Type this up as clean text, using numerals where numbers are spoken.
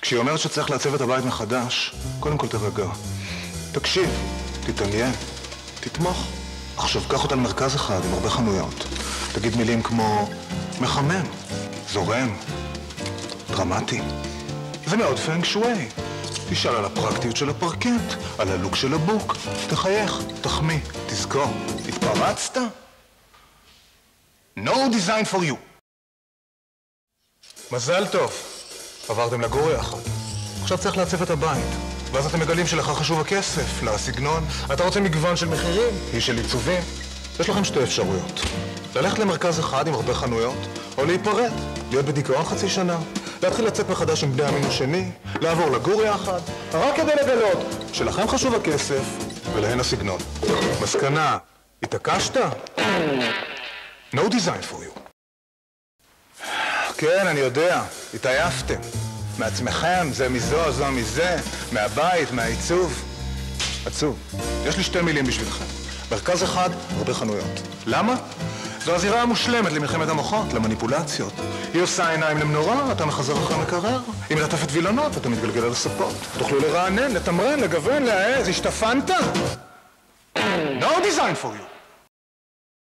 כשהיא אומרת שצריך לעצב את הבית מחדש, קודם כל תרגע. תקשיב, תתעניין, תתמוך. עכשיו קח אותה למרכז אחד עם הרבה חנויות. תגיד מילים כמו מחמם, זורם, דרמטי. זה מאוד פנג שווי. תשאל על הפרקטיות של הפרקט, על הלוק של הבוק. תחייך, תחמיא, תזכור. התפרצת? No design for you. מזל טוב. עברתם לגור יחד. עכשיו צריך לעצב את הבית. ואז אתם מגלים שלך חשוב הכסף, לסגנון. אתה רוצה מגוון של מחירים, היא של עיצובים. יש לכם שתי אפשרויות. ללכת למרכז אחד עם הרבה חנויות, או להיפרד, להיות בדיכאון חצי שנה, להתחיל לצאת מחדש עם בני המין השני, לעבור לגור יחד, רק כדי לגלות שלכם חשוב הכסף ולהן הסגנון. מסקנה, התעקשת? No design for you. כן, אני יודע, התעייפתם. מעצמכם, זה מזו, זו מזה, מהבית, מהעיצוב. עצוב. יש לי שתי מילים בשבילכם. מרכז אחד, הרבה חנויות. למה? זו הזירה המושלמת למלחמת המוחות, למניפולציות. היא עושה עיניים למנורה, אתה מחזר אחרי מקרר. היא מלטפת וילונות, אתה מתגלגל על הספות. תוכלו לרענן, לתמרן, לגוון, להעז, השתפנת? No design for you.